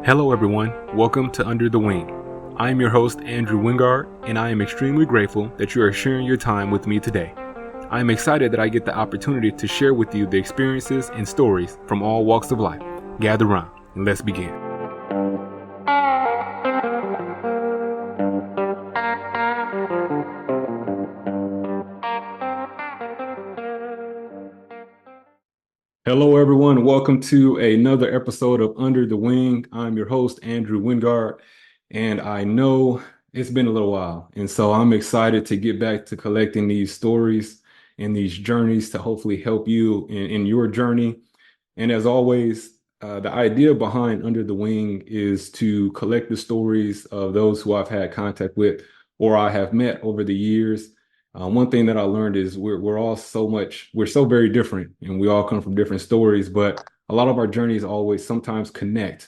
Hello, everyone. Welcome to Under the Wing. I am your host, Andrew Wingard, and I am extremely grateful that you are sharing your time with me today. I am excited that I get the opportunity to share with you the experiences and stories from all walks of life. Gather around and let's begin. Hello, everyone. Welcome to another episode of Under the Wing. I'm your host, Andrew Wingard, and I know it's been a little while. And so I'm excited to get back to collecting these stories and these journeys to hopefully help you in your journey. And as always, the idea behind Under the Wing is to collect the stories of those who I've had contact with or I have met over the years. One thing that I learned is we're so very different and we all come from different stories, but a lot of our journeys always sometimes connect.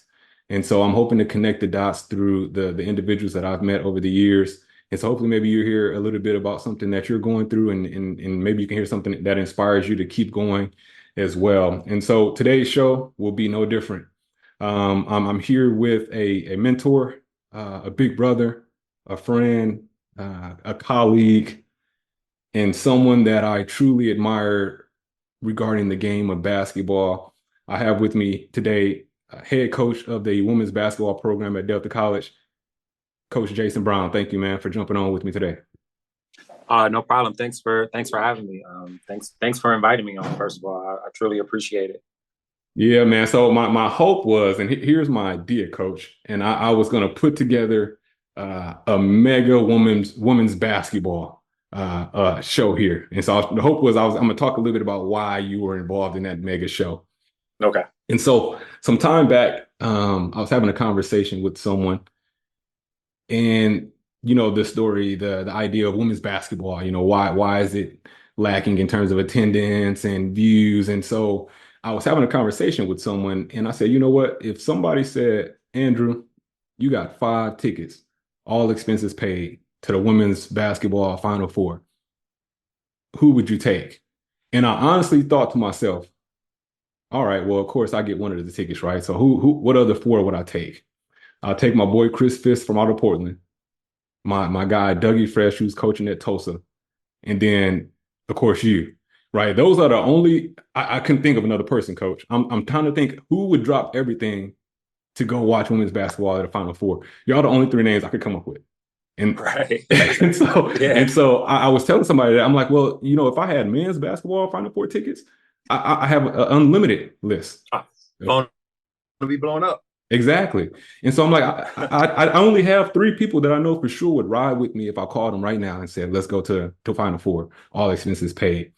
And so I'm hoping to connect the dots through the individuals that I've met over the years. And so hopefully maybe you hear a little bit about something that you're going through and maybe you can hear something that inspires you to keep going as well. And so today's show will be no different. I'm here with a mentor, a big brother, a friend, a colleague, and someone that I truly admire regarding the game of basketball. I have with me today head coach of the women's basketball program at Delta College, Coach Jason Brown. Thank you, man, for jumping on with me today. No problem. Thanks for having me. Thanks for inviting me on. First of all, I truly appreciate it. Yeah, man. So my hope was, and here's my idea, Coach, and I was going to put together a mega women's basketball show here. And so the hope was I'm going to talk a little bit about why you were involved in that mega show. Okay. And so some time back, I was having a conversation with someone, and the story, the idea of women's basketball, why is it lacking in terms of attendance and views? And so I was having a conversation with someone and I said, you know what, if somebody said, Andrew, you got 5 tickets, all expenses paid, to the women's basketball Final Four, who would you take? And I honestly thought to myself, all right, well, of course I get one of the tickets, right? So what other 4 would I take? I'll take my boy Chris Fisk from out of Portland, my guy Dougie Fresh, who's coaching at Tulsa, and then of course you, right? Those are the only I couldn't think of another person, Coach. I'm trying to think who would drop everything to go watch women's basketball at the Final Four. Y'all the only 3 names I could come up with. And right. and so I was telling somebody that I'm like, well, if I had men's basketball Final Four tickets, I have an unlimited list. Phone to be blown up. Exactly. And so I'm like, I only have 3 people that I know for sure would ride with me if I called them right now and said, let's go to Final Four, all expenses paid.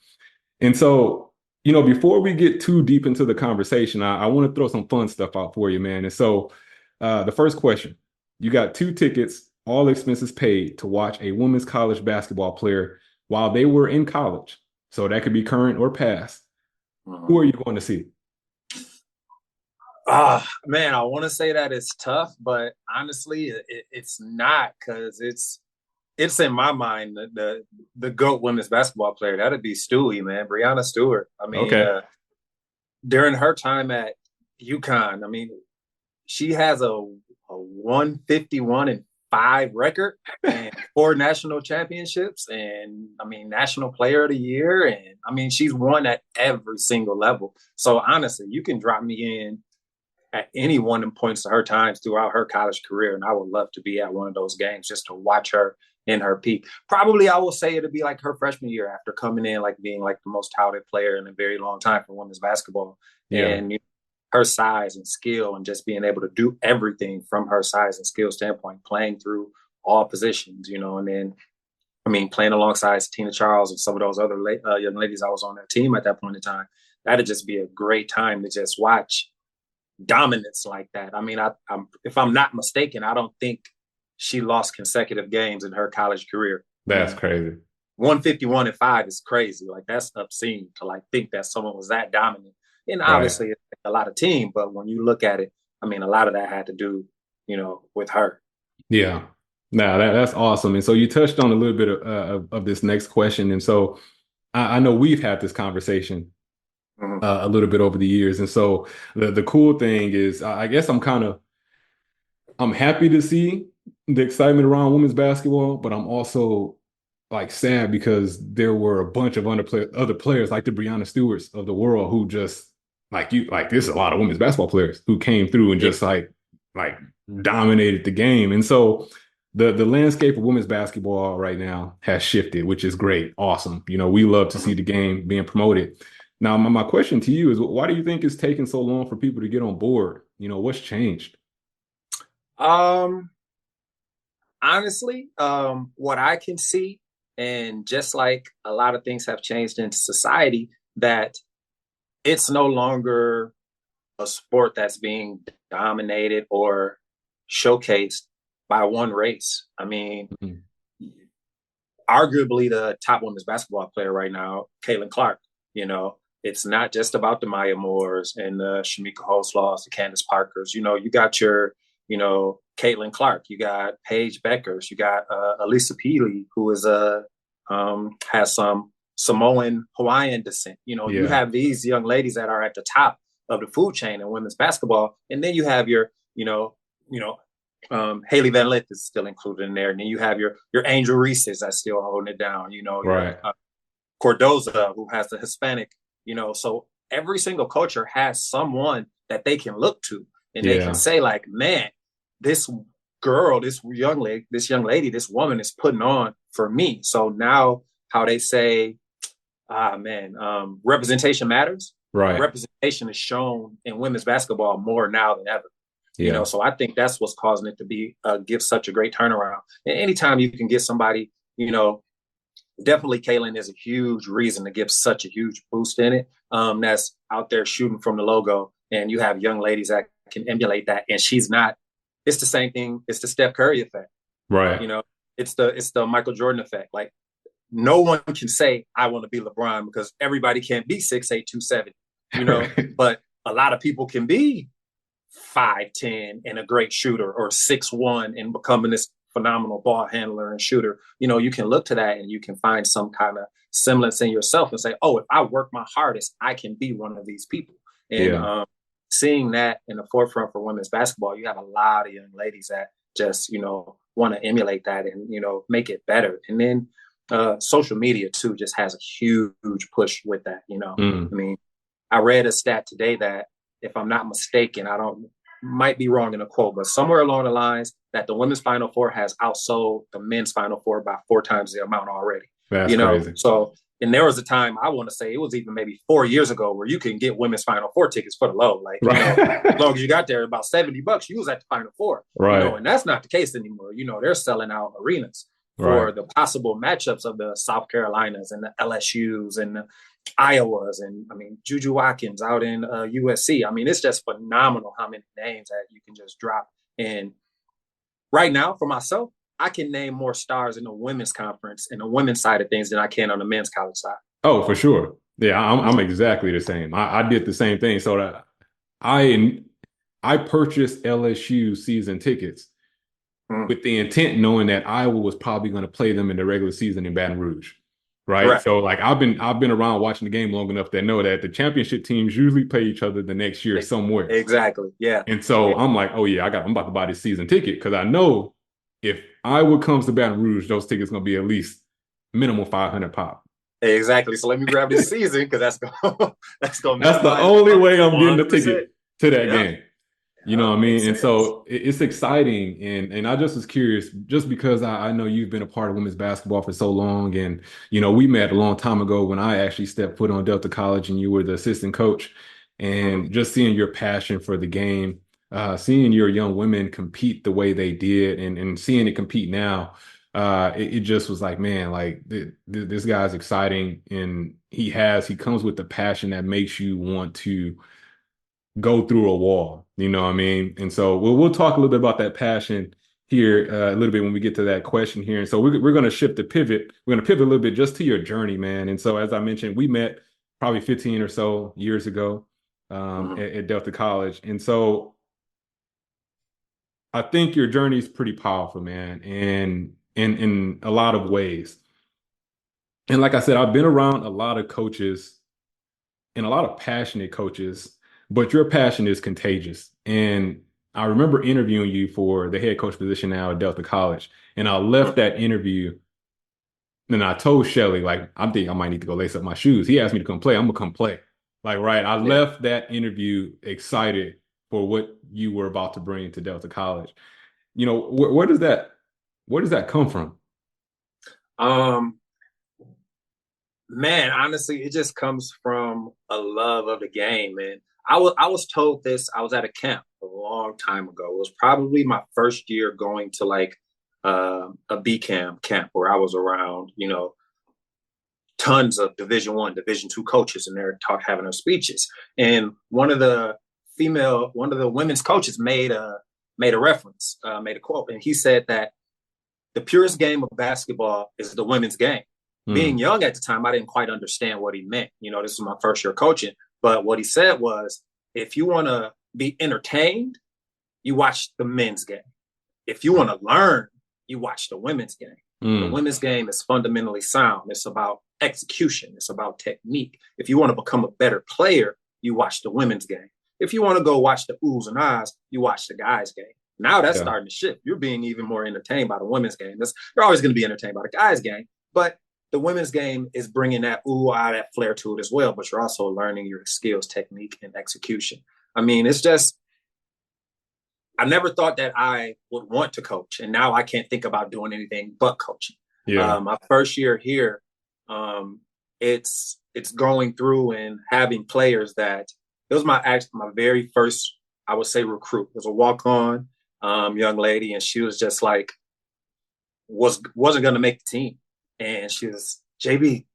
And so, before we get too deep into the conversation, I want to throw some fun stuff out for you, man. And so the first question, you got 2 tickets, all expenses paid, to watch a women's college basketball player while they were in college. So that could be current or past. Who are you going to see? Man, I want to say that it's tough, but honestly, it's not, because it's in my mind the GOAT women's basketball player. That'd be Stewie, man, Breanna Stewart. I mean, okay. During her time at UConn, I mean, she has a 151-5 record and 4 national championships, and I mean, National Player of the Year, and I mean, she's won at every single level. So honestly, you can drop me in at any one of points of her times throughout her college career, and I would love to be at one of those games just to watch her in her peak. Probably I will say it'd be like her freshman year, after coming in like being like the most touted player in a very long time for women's basketball. Yeah. And her size and skill, and just being able to do everything from her size and skill standpoint, playing through all positions, and then, I mean, playing alongside Tina Charles and some of those other young ladies I was on that team at that point in time. That'd just be a great time to just watch dominance like that. I mean, if I'm not mistaken, I don't think she lost consecutive games in her college career. That's crazy. 151-5 is crazy. Like, that's obscene to like think that someone was that dominant. And obviously it's a lot of team, but when you look at it, I mean, a lot of that had to do, with her. Yeah. No, that's awesome. And so you touched on a little bit of this next question. And so I know we've had this conversation a little bit over the years. And so the cool thing is, I guess I'm kind of I'm happy to see the excitement around women's basketball, but I'm also like sad because there were a bunch of other players like the Breanna Stewarts of the world who just like this is a lot of women's basketball players who came through and Yeah. just like dominated the game. And so the landscape of women's basketball right now has shifted, which is great. Awesome. We love to see the game being promoted. Now, my question to you is why do you think it's taking so long for people to get on board? What's changed? Um, Honestly, what I can see, and just like a lot of things have changed in society, that it's no longer a sport that's being dominated or showcased by one race. I mean, Mhm. arguably the top women's basketball player right now, Caitlin Clark. It's not just about the Maya Moores and the Shamika Hoslaws, the Candace Parkers. You got your, Caitlin Clark. You got Paige Beckers. You got Alisa Peely, who is has some Samoan Hawaiian descent. You Yeah. have these young ladies that are at the top of the food chain in women's basketball, and then you have your, you know, Haley Van Lith is still included in there, and then you have your Angel Reese's that's still holding it down. Your Right. Cordoza, who has the Hispanic. So every single culture has someone that they can look to, and they can Yeah. say like, man, this girl, this young lady, this woman is putting on for me. So now, how they say, man, representation matters. Right. Representation is shown in women's basketball more now than ever. Yeah. So I think that's what's causing it to be give such a great turnaround. And anytime you can get somebody, definitely Kaylin is a huge reason to give such a huge boost in it. That's out there shooting from the logo, and you have young ladies that can emulate that. And she's not. It's the same thing. It's the Steph Curry effect. Right. It's the Michael Jordan effect. Like no one can say I want to be LeBron because everybody can't be 6'8", 270. Right. But a lot of people can be 5'10" and a great shooter, or 6'1" and becoming this phenomenal ball handler and shooter. You can look to that and you can find some kind of semblance in yourself and say, oh, if I work my hardest, I can be one of these people. And Yeah. seeing that in the forefront for women's basketball, you have a lot of young ladies that just, want to emulate that and, make it better. And then social media too just has a huge push with that. Mm. I mean, I read a stat today that, if I'm not mistaken, I don't might be wrong in a quote, but somewhere along the lines that the women's Final Four has outsold the men's Final Four by 4 times the amount already. That's crazy. So, and there was a time, I want to say it was even maybe 4 years ago, where you can get women's Final Four tickets for the low. Like, Right. as long as you got there, about $70, you was at the Final Four. Right. And that's not the case anymore. They're selling out arenas for Right. the possible matchups of the South Carolinas and the LSUs and the Iowas, and I mean Juju Watkins out in USC. I mean, it's just phenomenal how many names that you can just drop. And right now, for myself, I can name more stars in the women's conference and the women's side of things than I can on the men's college side. Oh, for sure. Yeah, I'm exactly the same. I did the same thing. So that I purchased LSU season tickets Mm. with the intent knowing that Iowa was probably going to play them in the regular season in Baton Rouge. Right. Correct. So like I've been around watching the game long enough to know that the championship teams usually play each other the next year somewhere. Exactly. Yeah. And so Yeah. I'm like, oh yeah, I'm about to buy this season ticket because I know if Iowa comes to Baton Rouge, those tickets gonna be at least minimum 500 pop. Exactly. So let me grab this season because that's gonna That's the only way I'm getting the 100%. ticket to that Yeah. game. You know what I Makes mean? And sense. so it's exciting. And I just was curious, just because I know you've been a part of women's basketball for so long. And, we met a long time ago when I actually stepped foot on Delta College and you were the assistant coach. Mhm. And just seeing your passion for the game, seeing your young women compete the way they did and seeing it compete now, it just was like, man, like this guy's exciting. And he comes with the passion that makes you want to go through a wall, you know what I mean? And so we'll talk a little bit about that passion here a little bit when we get to that question here. And so we're going to shift the pivot. We're going to pivot a little bit just to your journey, man. And so as I mentioned, we met probably 15 or so years ago Mhm. at Delta College. And so I think your journey is pretty powerful, man, and in a lot of ways. And like I said, I've been around a lot of coaches and a lot of passionate coaches, but your passion is contagious. And I remember interviewing you for the head coach position now at Delta College, and I left that interview and I told Shelly, like, I'm thinking I might need to go lace up my shoes. He asked me to come play. I'm gonna come play. Like, right. I Yeah. left that interview excited for what you were about to bring to Delta College. Where does that come from? Um, Man, honestly, it just comes from a love of the game. And I was told this. I was at a camp a long time ago. It was probably my first year going to like a B camp where I was around, tons of Division 1, Division 2 coaches, and they're having their speeches. And one of the women's coaches made a reference, made a quote, and he said that the purest game of basketball is the women's game. Being Mm, young at the time, I didn't quite understand what he meant. This was my first year coaching. But what he said was, if you want to be entertained, you watch the men's game. If you want to learn, you watch the women's game. The mm, women's game is fundamentally sound. It's about execution. It's about technique. If you want to become a better player, you watch the women's game. If you want to go watch the oohs and ahs, you watch the guys' game. Now that's yeah. starting to shift. You're being even more entertained by the women's game. You're always going to be entertained by the guys' game, but the women's game is bringing that that flair to it as well. But you're also learning your skills, technique, and execution. I mean, it's just I never thought that I would want to coach, and now I can't think about doing anything but coaching. Yeah. My first year here, um, it's going through and having players that it was my very first, I would say, recruit. It was a walk on young lady, and she was just like wasn't going to make the team, and she was JB.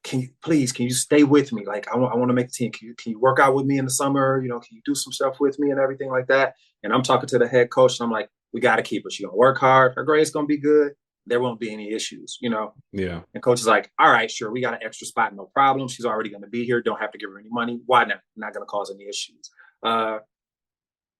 Can you stay with me? Like I want to make the team. Can you work out with me in the summer? Can you do some stuff with me and everything like that? And I'm talking to the head coach, and I'm like, we got to keep her. She's gonna work hard. Her grade's gonna be good. There won't be any issues. Yeah. And coach is like, all right, sure, we got an extra spot, no problem. She's already gonna be here. Don't have to give her any money. Why not? Not gonna cause any issues. Uh,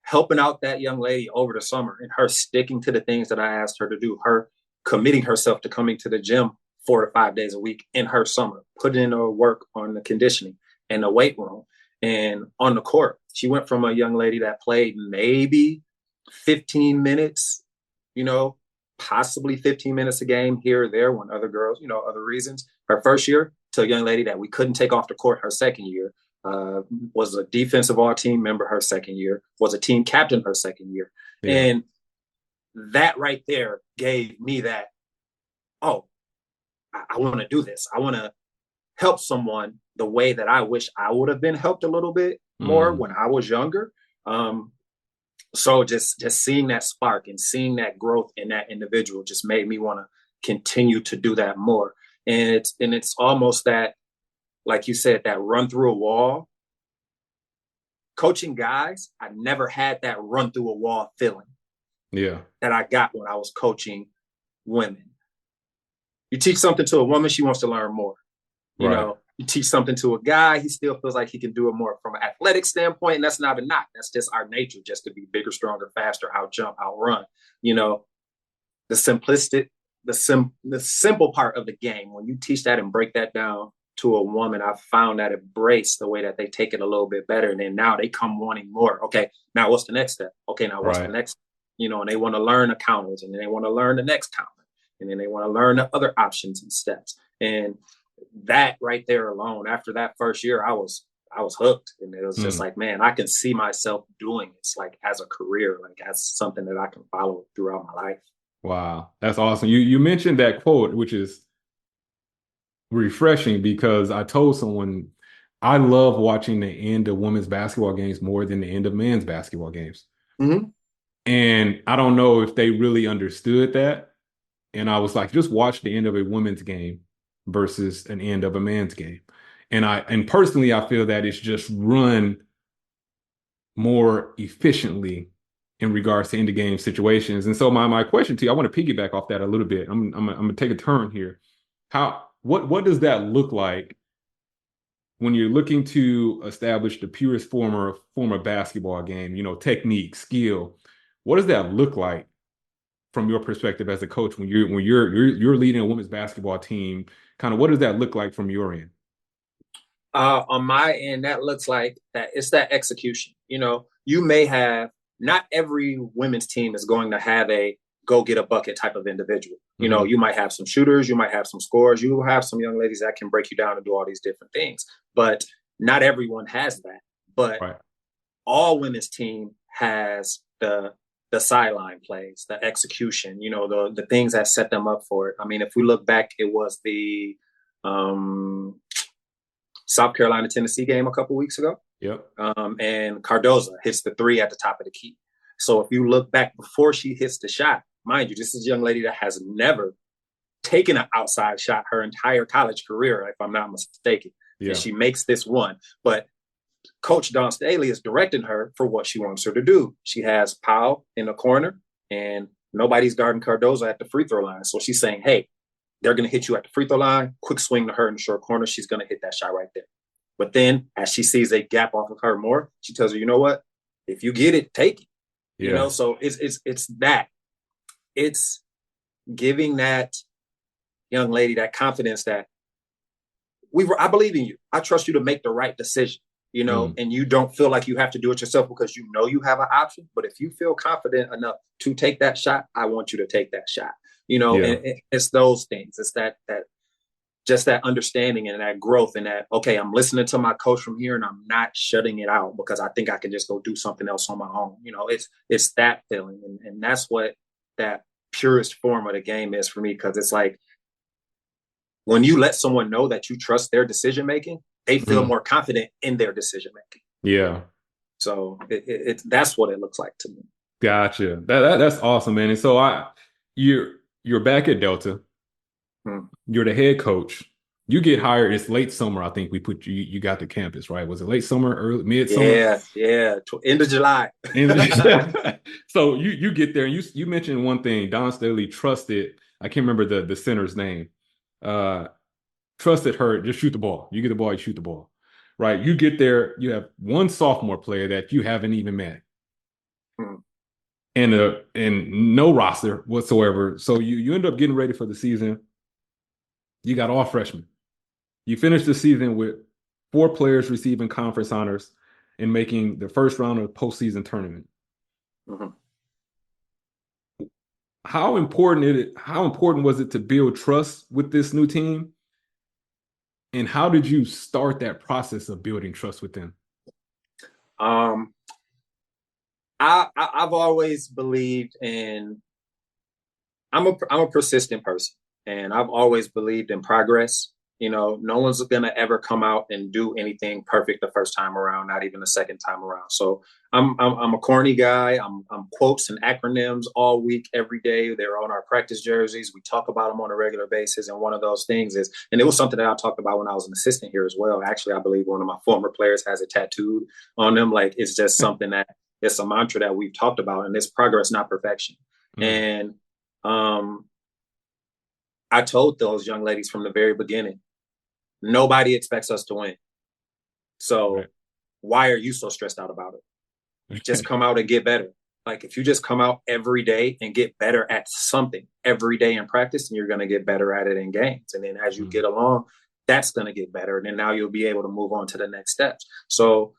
Helping out that young lady over the summer and her sticking to the things that I asked her to do, her committing herself to coming to the gym 4 to 5 days a week in her summer, putting in her work on the conditioning and the weight room and on the court. She went from a young lady that played maybe 15 minutes, you know, possibly 15 minutes a game here or there when other girls, other reasons, her first year, to a young lady that we couldn't take off the court her second year, was a defensive all team member her second year, was a team captain her second year. Yeah. And that right there gave me that, oh, I want to do this. I want to help someone the way that I wish I would have been helped a little bit more Mm, when I was younger. So just seeing that spark and seeing that growth in that individual just made me want to continue to do that more. And it's almost that, like you said, that run through a wall. Coaching guys, I never had that run through a wall feeling yeah. that I got when I was coaching women. You teach something to a woman, she wants to learn more. Right. You teach something to a guy, he still feels like he can do it more from an athletic standpoint. And that's not a knock. That's just our nature, just to be bigger, stronger, faster, out jump, outrun. You know, the simplistic, the simple part of the game. When you teach that and break that down to a woman, I've found that embrace the way that they take it a little bit better. And then now they come wanting more. Okay, now what's the next step? Okay, now what's the Right. next? And they want to learn the counters, and then they want to learn the next counter, and then they want to learn the other options and steps. And that right there alone, after that first year, I was hooked. And it was just Mm, like, man, I can see myself doing this like as a career, like as something that I can follow throughout my life. wow. That's awesome. You mentioned that quote, which is refreshing because I told someone I love watching the end of women's basketball games more than the end of men's basketball games. Mm-hmm. And I don't know if they really understood that. And I was like, just watch the end of a women's game versus an end of a man's game. And personally, I feel that it's just run more efficiently in regards to end of game situations. And so my question to you, I want to piggyback off that a little bit. I'm gonna take a turn here. What does that look like when you're looking to establish the purest form of basketball game, technique, skill? What does that look like from your perspective as a coach when you're leading a women's basketball team? Kind of what does that look like from your end? On my end, that looks like that it's that execution. You may have not every women's team is going to have a go get a bucket type of individual. You know, Mm-hmm. you might have some shooters, you might have some scorers, you will have some young ladies that can break you down and do all these different things. But not everyone has that. But Right. all women's team has the sideline plays, the execution, you know, the things that set them up for it. I mean, if we look back, it was the South Carolina Tennessee game a couple weeks ago, Yep. and Cardoza hits the three at the top of the key. So if you look back before she hits the shot, mind you, this is a young lady that has never taken an outside shot her entire college career, if I'm not mistaken. And Yeah. she makes this one. But Coach Dawn Staley is directing her for what she wants her to do. She has Powell in the corner, and nobody's guarding Cardoza at the free throw line. So she's saying, hey, they're going to hit you at the free throw line. Quick swing to her in the short corner. She's going to hit that shot right there. But then as she sees a gap off of her more, she tells her, you know what? If you get it, take it. You know, so it's that. It's giving that young lady that confidence that I believe in you. I trust you to make the right decision, you know, and you don't feel like you have to do it yourself because you know you have an option. But if you feel confident enough to take that shot, I want you to take that shot. You know, Yeah. and it's those things. It's that just that understanding and that growth and that, okay, I'm listening to my coach from here and I'm not shutting it out because I think I can just go do something else on my own. You know, it's that feeling. And that's what that purest form of the game is for me, because it's like when you let someone know that you trust their decision making, they feel more confident in their decision making. Yeah. So that's what it looks like to me. Gotcha. That's awesome, man. And so you're back at Delta. You're the head coach. You get hired. It's late summer. I think we put you got to campus, right? Was it late summer, early midsummer? Yeah. End of July. So you get there and you mentioned one thing. Don Staley trusted, I can't remember the center's name. Uh Trusted her, just shoot the ball. You get the ball, you shoot the ball. Right? You get there, you have one sophomore player that you haven't even met. And no roster whatsoever. So you end up getting ready for the season. You got all freshmen. You finish the season with 4 players receiving conference honors and making the first round of the postseason tournament. Mm-hmm. How important was it to build trust with this new team? And how did you start that process of building trust with them? I've always believed in. I'm a persistent person, and I've always believed in progress. You know, no one's gonna ever come out and do anything perfect the first time around, not even the second time around. So I'm a corny guy. I'm quotes and acronyms all week, every day. They're on our practice jerseys. We talk about them on a regular basis. And one of those things is, and it was something that I talked about when I was an assistant here as well. Actually, I believe one of my former players has it tattooed on them. Like it's just something that it's a mantra that we've talked about, and it's progress, not perfection. And I told those young ladies from the very beginning, nobody expects us to win. So why are you so stressed out about it? Just come out and get better. Like if you just come out every day and get better at something every day in practice, and you're going to get better at it in games. And then as you get along, that's going to get better. And then now you'll be able to move on to the next steps. So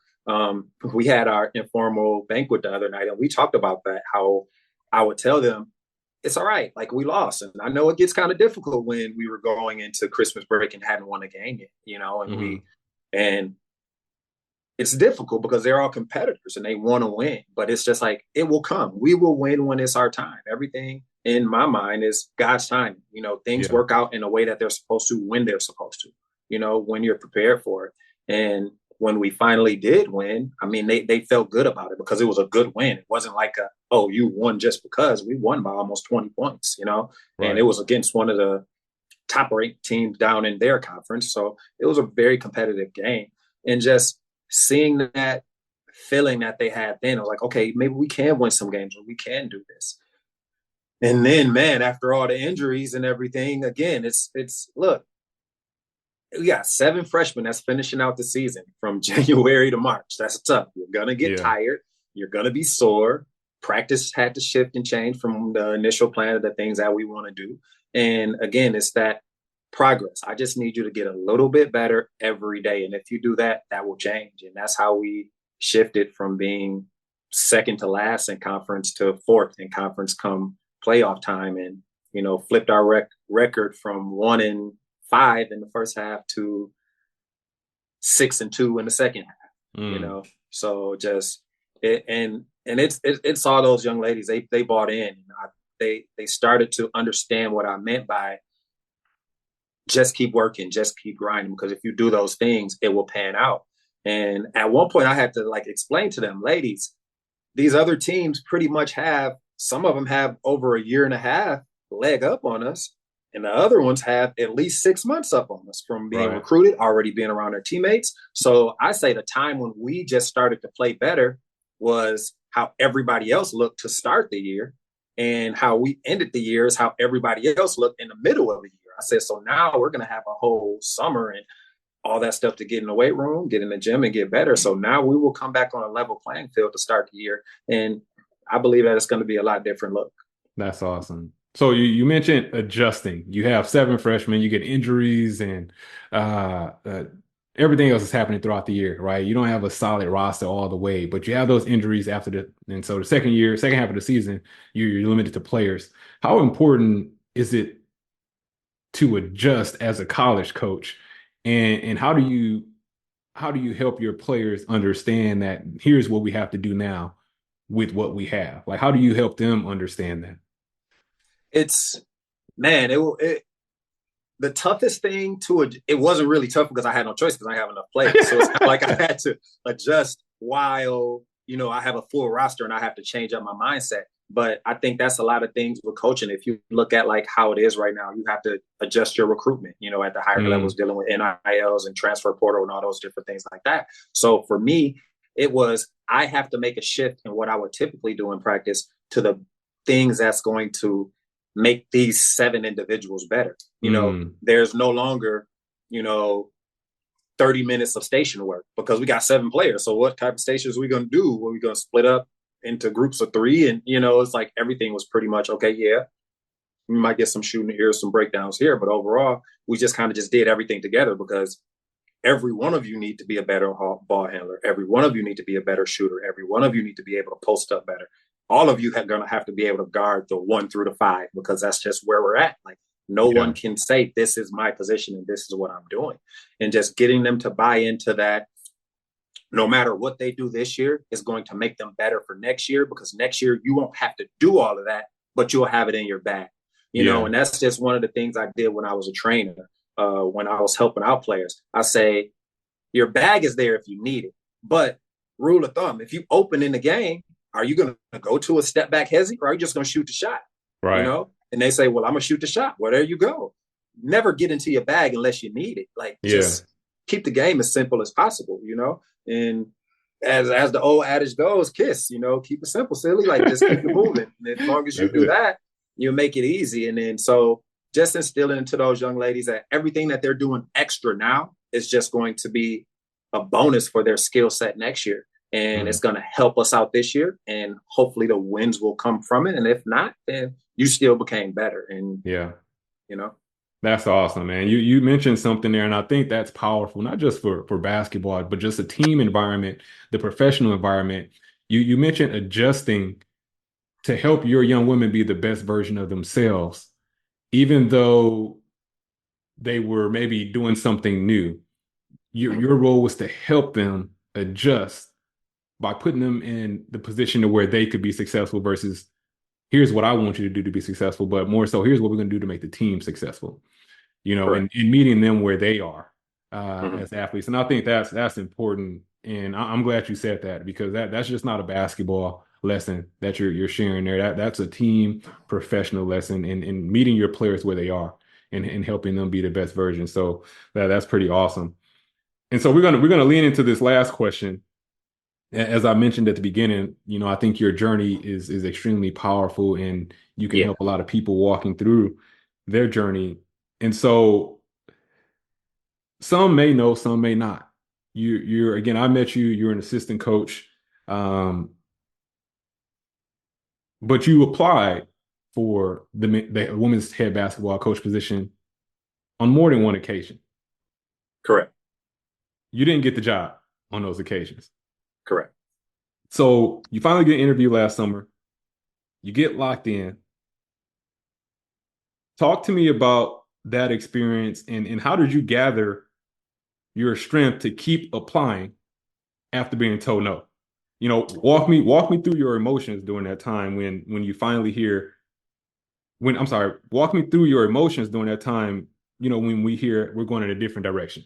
we had our informal banquet the other night, and we talked about that, how I would tell them, it's all right. Like we lost. And I know it gets kind of difficult when we were going into Christmas break and hadn't won a game yet, you know, and it's difficult because they're all competitors and they want to win, but it's just like, it will come. We will win when it's our time. Everything in my mind is God's time. You know, things work out in a way that they're supposed to when they're supposed to, you know, when you're prepared for it. And when we finally did win, I mean, they felt good about it because it was a good win. It wasn't like oh, you won just because. We won by almost 20 points, you know, and it was against one of the top ranked teams down in their conference. So it was a very competitive game. And just seeing that feeling that they had then, I was like, okay, maybe we can win some games or we can do this. And then, man, after all the injuries and everything, again, it's look, we got 7 freshmen that's finishing out the season from January to March. That's tough. You're going to get tired. You're going to be sore. Practice had to shift and change from the initial plan of the things that we want to do. And again, it's that progress. I just need you to get a little bit better every day. And if you do that, that will change. And that's how we shifted from being second to last in conference to fourth in conference come playoff time, and flipped our record from 1-5 in the first half to 6-2 in the second half. So just it's all those young ladies. They bought in. They started to understand what I meant by just keep working, just keep grinding, because if you do those things, it will pan out. And at one point I had to explain to them, ladies, these other teams pretty much some of them have over a year and a half leg up on us, and the other ones have at least 6 months up on us from being recruited, already being around their teammates. So I say the time when we just started to play better was how everybody else looked to start the year, and how we ended the year is how everybody else looked in the middle of the year. I said, so now we're going to have a whole summer and all that stuff to get in the weight room, get in the gym, and get better. So now we will come back on a level playing field to start the year. And I believe that it's going to be a lot different look. That's awesome. So you mentioned adjusting. You have 7 freshmen, you get injuries, and everything else is happening throughout the year, right? You don't have a solid roster all the way, but you have those injuries and so the second half of the season, you're limited to players. How important is it to adjust as a college coach? And how do you help your players understand that here's what we have to do now with what we have? Like, how do you help them understand that? The toughest thing it wasn't really tough because I had no choice because I have enough players. So it's kind of like I had to adjust while, I have a full roster and I have to change up my mindset. But I think that's a lot of things with coaching. If you look at how it is right now, you have to adjust your recruitment, at the higher levels, dealing with NILs and transfer portal and all those different things like that. So for me, it was, I have to make a shift in what I would typically do in practice to the things that's going to make these 7 individuals better. There's no longer, 30 minutes of station work because we got 7 players. So what type of stations are we going to do? Are we going to split up into groups of 3? And, it's like everything was pretty much, okay, yeah, we might get some shooting here, some breakdowns here. But overall, we just kind of just did everything together because every one of you need to be a better ball handler. Every one of you need to be a better shooter. Every one of you need to be able to post up better. All of you are going to have to be able to guard the 1 through the 5 because that's just where we're at. No one can say this is my position and this is what I'm doing. And just getting them to buy into that, no matter what they do this year, is going to make them better for next year, because next year you won't have to do all of that, but you'll have it in your bag. And that's just one of the things I did when I was a trainer, when I was helping out players. I say, your bag is there if you need it. But rule of thumb, if you open in the game, are you going to go to a step back hezzy, or are you just going to shoot the shot? Right. And they say, well, I'm going to shoot the shot. Well, there you go. Never get into your bag unless you need it. Just keep the game as simple as possible, And as the old adage goes, KISS, keep it simple, silly. Just keep it moving. And as long as you do that, you'll make it easy. And then so just instilling into those young ladies that everything that they're doing extra now is just going to be a bonus for their skill set next year. And it's going to help us out this year. And hopefully the wins will come from it. And if not, then you still became better. And, That's awesome, man. You mentioned something there, and I think that's powerful, not just for basketball, but just a team environment, the professional environment. You mentioned adjusting to help your young women be the best version of themselves, even though they were maybe doing something new. Your role was to help them adjust by putting them in the position to where they could be successful versus here's what I want you to do to be successful, but more so here's what we're going to do to make the team successful, and meeting them where they are as athletes. And I think that's important. And I'm glad you said that, because that's just not a basketball lesson that you're sharing there. That's a team professional lesson in meeting your players where they are and helping them be the best version. So that's pretty awesome. And so we're gonna lean into this last question. As I mentioned at the beginning, I think your journey is extremely powerful, and you can help a lot of people walking through their journey. And so some may know, some may not. You're again, I met you, you're an assistant coach, but you applied for the women's head basketball coach position on more than one occasion. Correct. You didn't get the job on those occasions. Correct. So you finally get an interview last summer. You get locked in. Talk to me about that experience and how did you gather your strength to keep applying after being told no? Walk me through your emotions during that time when you finally hear when I'm sorry, walk me through your emotions during that time, when we hear we're going in a different direction.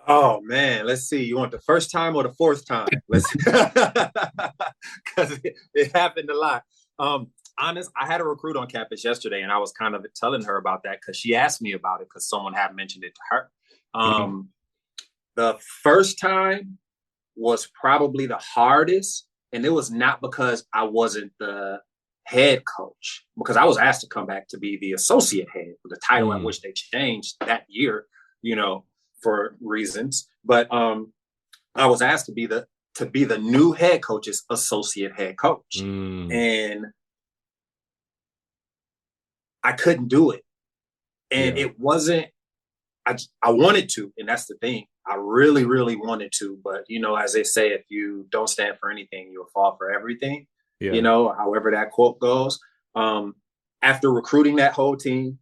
Oh man, let's see. You want the first time or the fourth time? Let's because it happened a lot. Um, Honest, I had a recruit on campus yesterday, and I was kind of telling her about that because she asked me about it because someone had mentioned it to her. Mhm. Um, the first time was probably the hardest, and it was not because I wasn't the head coach, because I was asked to come back to be the associate head, the title at Mm, which they changed that year, you know, for reasons. But I was asked to be the new head coach's associate head coach, mm, and I couldn't do it. And yeah. it wasn't. I wanted to, and that's the thing. I really, really wanted to, but as they say, if you don't stand for anything, you'll fall for everything. Yeah. However that quote goes. Um, After recruiting that whole team,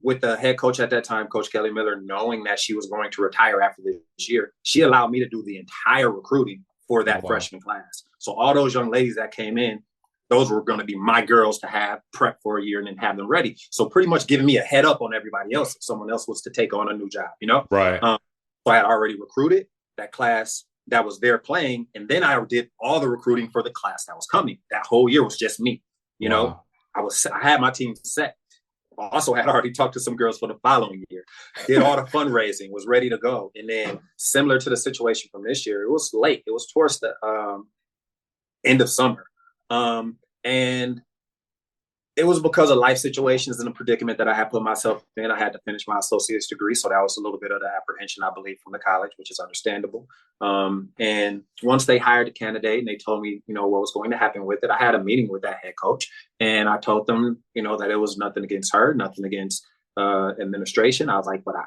with the head coach at that time, Coach Kelly Miller, knowing that she was going to retire after this year, she allowed me to do the entire recruiting for Oh, that wow. freshman class. So all those young ladies that came in, those were going to be my girls to have prep for a year and then have them ready. So pretty much giving me a head up on everybody else if someone else was to take on a new job. Right. Um, so I had already recruited that class that was there playing, and then I did all the recruiting for the class that was coming. That whole year was just me. You know, Wow. I had my team set. I also had already talked to some girls for the following year, did all the fundraising, was ready to go. And then similar to the situation from this year, it was late. It was towards the end of summer. And it was because of life situations and the predicament that I had put myself in. I had to finish my associate's degree. So that was a little bit of the apprehension, I believe, from the college, which is understandable. And once they hired a candidate and they told me, what was going to happen with it, I had a meeting with that head coach. And I told them, that it was nothing against her, nothing against administration. I was like, but I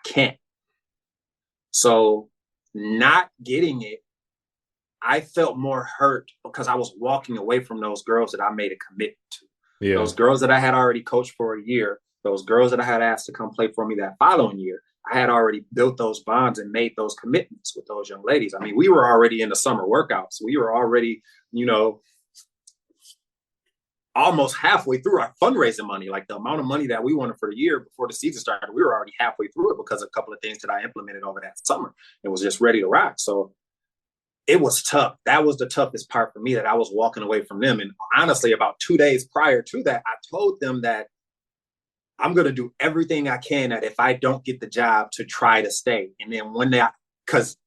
can't. So not getting it, I felt more hurt because I was walking away from those girls that I made a commitment to. Those Yeah. girls that I had already coached for a year, those girls that I had asked to come play for me that following year, I had already built those bonds and made those commitments with those young ladies. I mean, we were already in the summer workouts. We were already, almost halfway through our fundraising money. Like the amount of money that we wanted for the year before the season started, we were already halfway through it because of a couple of things that I implemented over that summer. It was just ready to rock. So it was tough. That was the toughest part for me, that I was walking away from them. And honestly, about 2 days prior to that, I told them that I'm going to do everything I can that if I don't get the job to try to stay. And then one day, because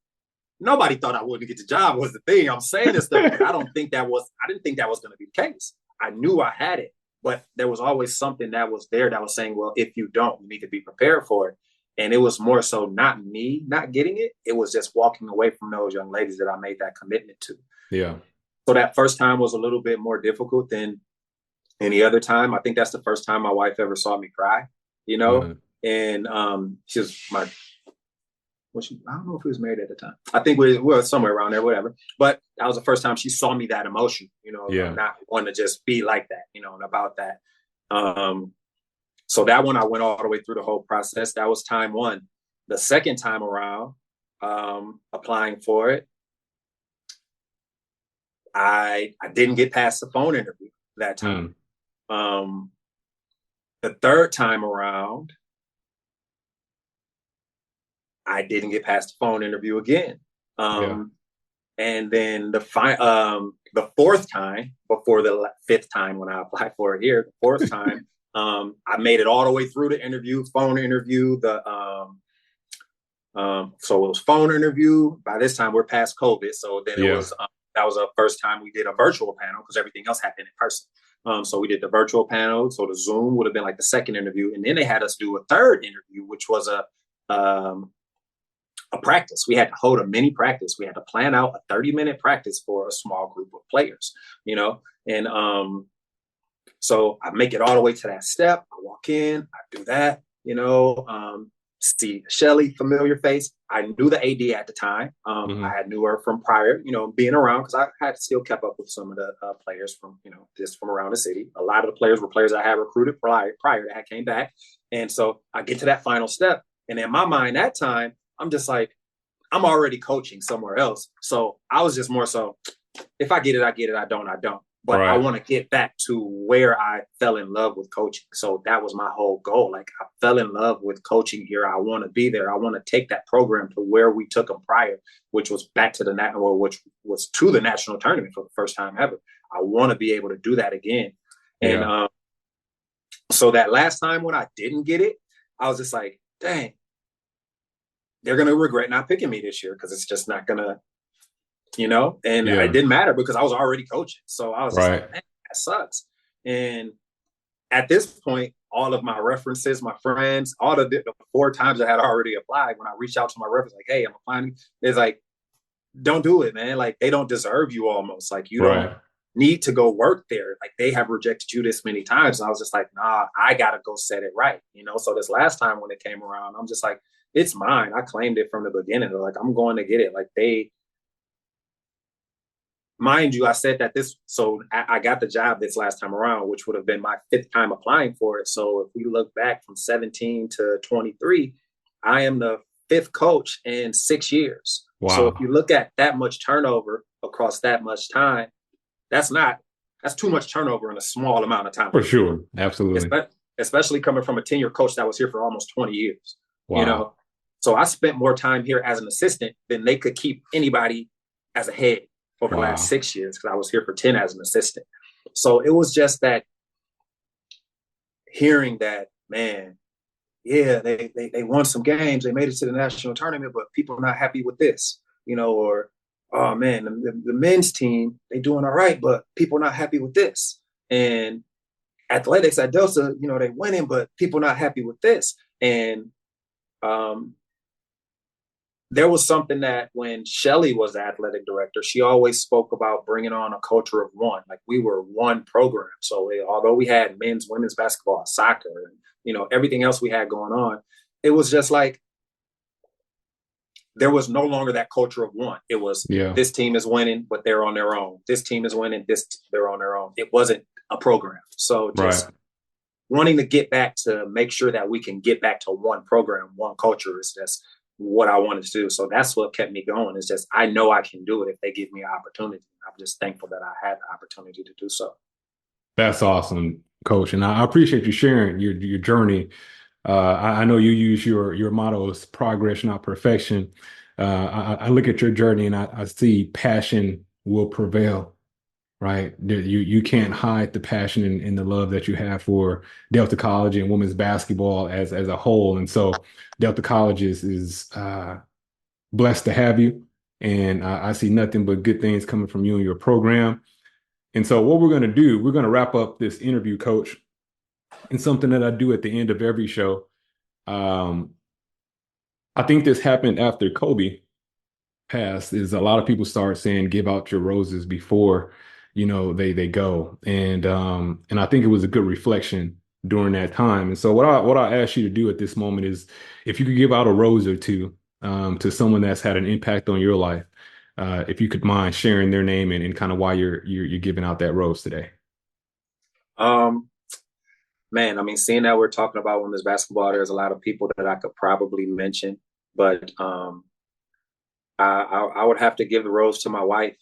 nobody thought I wouldn't get the job was the thing. I'm saying this stuff, but I didn't think that was going to be the case. I knew I had it, but there was always something that was there that was saying, well, if you don't, you need to be prepared for it. And it was more so not me not getting it. It was just walking away from those young ladies that I made that commitment to. Yeah. So that first time was a little bit more difficult than any other time. I think that's the first time my wife ever saw me cry, you know? Mm, And she was I don't know if he was married at the time. I think we were somewhere around there, whatever. But that was the first time she saw me that emotion, yeah. not wanting to just be like that, and about that. So that one, I went all the way through the whole process. That was time one. The second time around, applying for it, I didn't get past the phone interview that time. Mm, Um, the third time around, I didn't get past the phone interview again. yeah. And then the fourth time, before the fifth time when I applied for it here, the fourth time, I made it all the way through the interview, phone interview, so it was phone interview. By this time, we're past COVID. So then it Yeah. was, that was the first time we did a virtual panel because everything else happened in person. So we did the virtual panel. So the Zoom would have been like the second interview. And then they had us do a third interview, which was a practice. We had to hold a mini practice. We had to plan out a 30-minute practice for a small group of players, and so I make it all the way to that step. I walk in, I do that, see Shelly, familiar face. I knew the AD at the time. I Hmm. had knew her from prior, being around because I had still kept up with some of the players from, just from around the city. A lot of the players were players I had recruited prior that came back. And so I get to that final step. And in my mind that time, I'm just like, I'm already coaching somewhere else. So I was just more so, if I get it, I get it. I don't, I don't. But I Right. want to get back to where I fell in love with coaching. So that was my whole goal. Like I fell in love with coaching here. I want to be there. I want to take that program to where we took them prior, which was back to the which was to the national tournament for the first time ever. I want to be able to do that again. And Yeah. so that last time when I didn't get it, I was just like, dang, they're gonna regret not picking me this year because it's just not gonna, and it Yeah. didn't matter because I was already coaching. So I was just like, Right. man, that sucks. And at this point, all of my references, my friends, all the 4 times I had already applied, when I reached out to my reference, like, hey, I'm applying, it's like, don't do it, man. Like, they don't deserve you almost. Like, you don't Right. need to go work there. Like, they have rejected you this many times. And I was just like, nah, I got to go set it right. So this last time when it came around, I'm just like, it's mine. I claimed it from the beginning. They're like, I'm going to get it. Like, mind you, I said that so I got the job this last time around, which would have been my 5th time applying for it. So if we look back from 17 to 23, I am the 5th coach in 6 years. So if Wow. you look at that much turnover across that much time, that's not, that's too much turnover in a small amount of time, For sure. Absolutely. especially coming from a tenure coach that was here for almost 20 years, you Wow. know? So I spent more time here as an assistant than they could keep anybody as a head over the last Wow. 6 years because I was here for 10 as an assistant. So it was just that hearing that, man, yeah, they won some games, they made it to the national tournament, but people are not happy with this, or oh man, the men's team, they doing all right, but people are not happy with this. And athletics at Delta, they winning, but people not happy with this. And um, there was something that when Shelly was the athletic director, she always spoke about bringing on a culture of one. Like we were one program. So although we had men's, women's basketball, soccer, and everything else we had going on, it was just like there was no longer that culture of one. It was Yeah. this team is winning, but they're on their own. This team is winning, they're on their own. It wasn't a program. So Right. just wanting to get back to make sure that we can get back to one program, one culture is just what I wanted to do. So that's what kept me going. It's just I know I can do it if they give me an opportunity. I'm just thankful that I had the opportunity to do so. That's awesome, Coach. And I appreciate you sharing your journey. I know you use your motto is progress, not perfection. I look at your journey and I see passion will prevail, right? You can't hide the passion and the love that you have for Delta College and women's basketball as a whole. And so Delta College is blessed to have you. And I see nothing but good things coming from you and your program. And so what we're going to do, we're going to wrap up this interview, Coach, and something that I do at the end of every show. Um, I think this happened after Kobe passed, is a lot of people start saying give out your roses before, they go. And I think it was a good reflection during that time. And so what I ask you to do at this moment is if you could give out a rose or two to someone that's had an impact on your life, if you could mind sharing their name and kind of why you're giving out that rose today. Um, Man, I mean, seeing that we're talking about women's basketball, there's a lot of people that I could probably mention, but I would have to give the rose to my wife,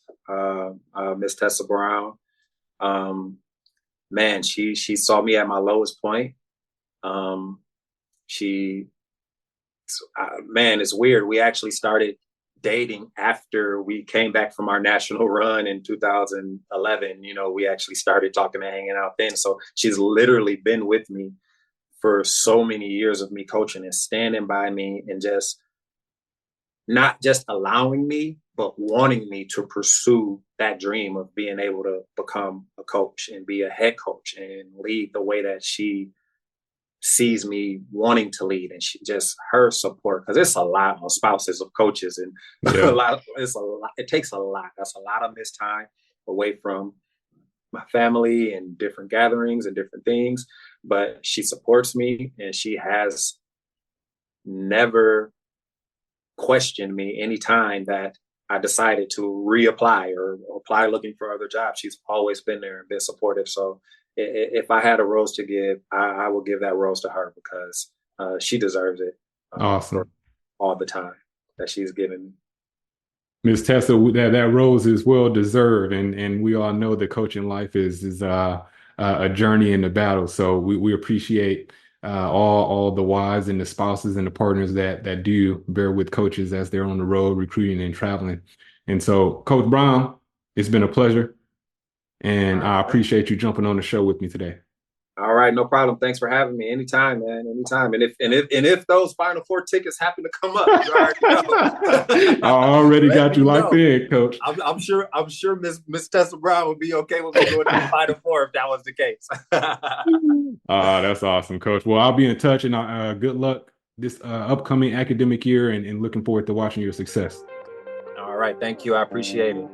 Miss Tessa Brown. Um, Man, she saw me at my lowest point. Um, she Man, it's weird. We actually started dating after we came back from our national run in 2011. We actually started talking and hanging out then. So she's literally been with me for so many years of me coaching and standing by me and just not just allowing me, but wanting me to pursue that dream of being able to become a coach and be a head coach and lead the way that she sees me wanting to lead, and she just her support, because it's a lot of spouses of coaches and Yeah. it's a lot, it takes a lot, that's a lot of missed time away from my family and different gatherings and different things, but she supports me and she has never questioned me anytime that I decided to reapply or apply looking for other jobs. She's always been there and been supportive. So if I had a rose to give, I will give that rose to her because she deserves it Awesome. for all the time that she's given. Ms. Tessa, that rose is well deserved, and we all know that coaching life is a journey and a battle. So we appreciate all the wives and the spouses and the partners that do bear with coaches as they're on the road recruiting and traveling. And so, Coach Brown, it's been a pleasure, and I appreciate you jumping on the show with me today. All right, no problem. Thanks for having me. Anytime, man. Anytime. And if those Final Four tickets happen to come up, you already know. I already got you locked in, Coach. I'm sure Miss Tessa Brown would be okay with me going to the Final Four if that was the case. That's awesome, Coach. Well, I'll be in touch, and good luck this upcoming academic year, and looking forward to watching your success. All right, thank you. I appreciate it.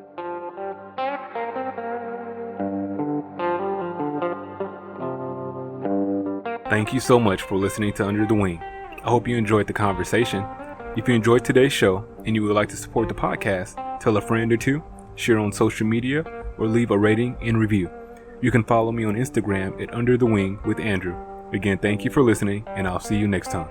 Thank you so much for listening to Under the Wing. I hope you enjoyed the conversation. If you enjoyed today's show and you would like to support the podcast, tell a friend or two, share on social media, or leave a rating and review. You can follow me on Instagram at Under the Wing with Andrew. Again, thank you for listening, and I'll see you next time.